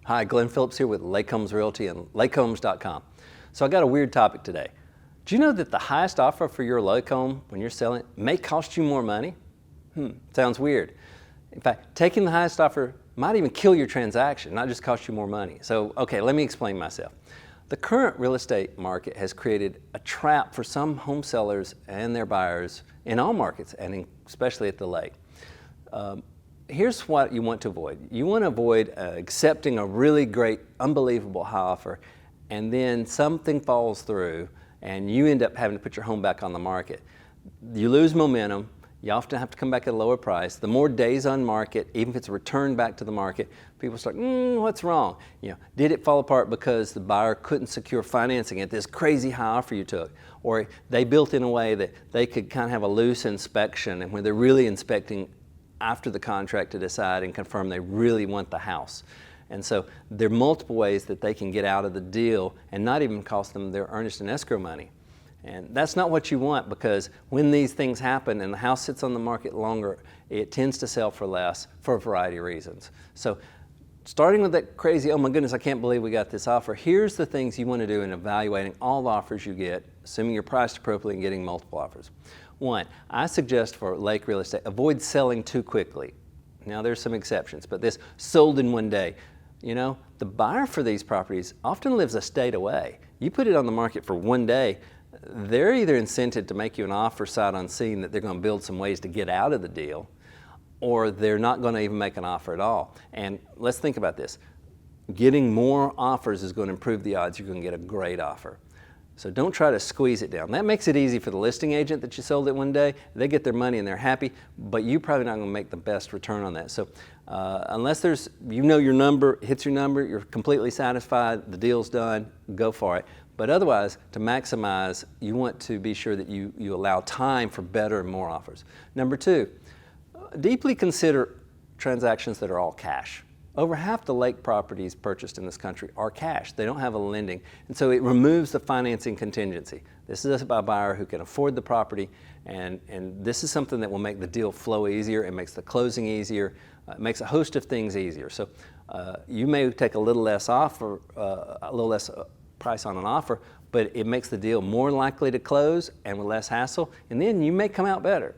Hi, Glenn Phillips here with Lake Homes Realty and lakehomes.com. So I got a weird topic today. Do you know that the highest offer for your lake home when you're selling it may cost you more money? Sounds weird. In fact, taking the highest offer might even kill your transaction, not just cost you more money. So, okay, let me explain myself. The current real estate market has created a trap for some home sellers and their buyers in all markets, and especially at the lake. Here's what you want to avoid. You want to avoid accepting a really great, unbelievable high offer, and then something falls through and you end up having to put your home back on the market. You lose momentum. You often have to come back at a lower price. The more days on market, even if it's returned back to the market, people start, what's wrong? Did it fall apart because the buyer couldn't secure financing at this crazy high offer you took? Or they built in a way that they could kind of have a loose inspection, and when they're really inspecting after the contract to decide and confirm they really want the house. And so there are multiple ways that they can get out of the deal and not even cost them their earnest and escrow money. And that's not what you want, because when these things happen and the house sits on the market longer, it tends to sell for less for a variety of reasons. So starting with that crazy, oh my goodness, I can't believe we got this offer, here's the things you want to do in evaluating all the offers you get, assuming you're priced appropriately and getting multiple offers. One, I suggest for lake real estate, avoid selling too quickly. Now there's some exceptions, but this sold in one day. The buyer for these properties often lives a state away. You put it on the market for one day, they're either incented to make you an offer sight unseen that they're going to build some ways to get out of the deal, or they're not going to even make an offer at all. And let's think about this. Getting more offers is going to improve the odds you're going to get a great offer. So don't try to squeeze it down. That makes it easy for the listing agent that you sold it one day. They get their money and they're happy, but you're probably not going to make the best return on that. So unless your number hits your number, you're completely satisfied, the deal's done, go for it. But otherwise, to maximize, you want to be sure that you allow time for better and more offers. Number two, deeply consider transactions that are all cash. Over half the lake properties purchased in this country are cash. They don't have a lending, and so it removes the financing contingency. This is a buyer who can afford the property, and this is something that will make the deal flow easier. It makes the closing easier. It makes a host of things easier. So you may take a little less offer, a little less price on an offer, but it makes the deal more likely to close and with less hassle, and then you may come out better.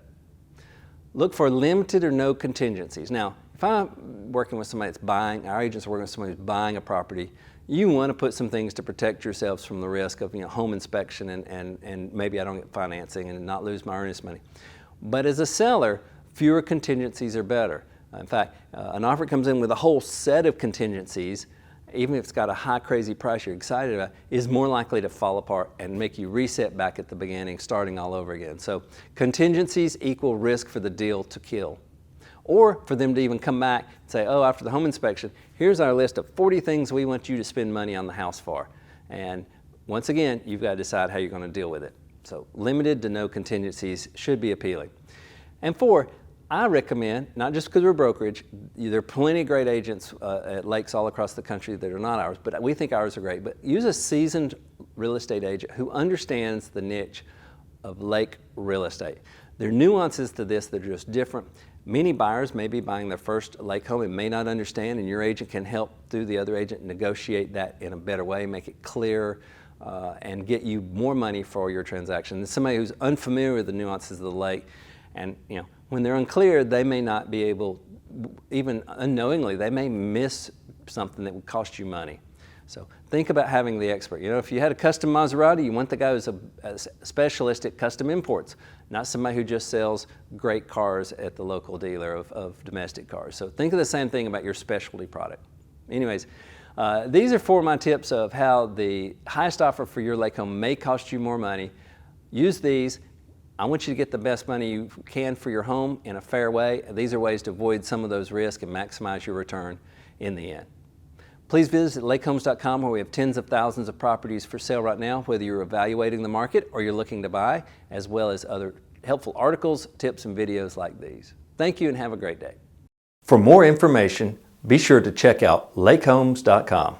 Look for limited or no contingencies. Now, if I'm working with somebody that's buying, our agents are working with somebody who's buying a property, you want to put some things to protect yourselves from the risk of home inspection and maybe I don't get financing and not lose my earnest money. But as a seller, fewer contingencies are better. In fact, an offer comes in with a whole set of contingencies, even if it's got a high crazy price you're excited about, is more likely to fall apart and make you reset back at the beginning, starting all over again. So contingencies equal risk for the deal to kill. Or for them to even come back and say, oh, after the home inspection, here's our list of 40 things we want you to spend money on the house for. And once again, you've got to decide how you're going to deal with it. So limited to no contingencies should be appealing. And four, I recommend, not just because we're a brokerage, there are plenty of great agents at lakes all across the country that are not ours, but we think ours are great. But use a seasoned real estate agent who understands the niche of lake real estate. There are nuances to this that are just different. Many buyers may be buying their first lake home and may not understand, and your agent can help through the other agent negotiate that in a better way, make it clear, and get you more money for your transaction. There's somebody who's unfamiliar with the nuances of the lake, and when they're unclear, they may not be able, even unknowingly, they may miss something that would cost you money. So think about having the expert. If you had a custom Maserati, you want the guy who's a specialist at custom imports, not somebody who just sells great cars at the local dealer of domestic cars. So think of the same thing about your specialty product. Anyways, these are 4 of my tips of how the highest offer for your lake home may cost you more money. Use these. I want you to get the best money you can for your home in a fair way. These are ways to avoid some of those risks and maximize your return in the end. Please visit lakehomes.com, where we have tens of thousands of properties for sale right now, whether you're evaluating the market or you're looking to buy, as well as other helpful articles, tips, and videos like these. Thank you and have a great day. For more information, be sure to check out lakehomes.com.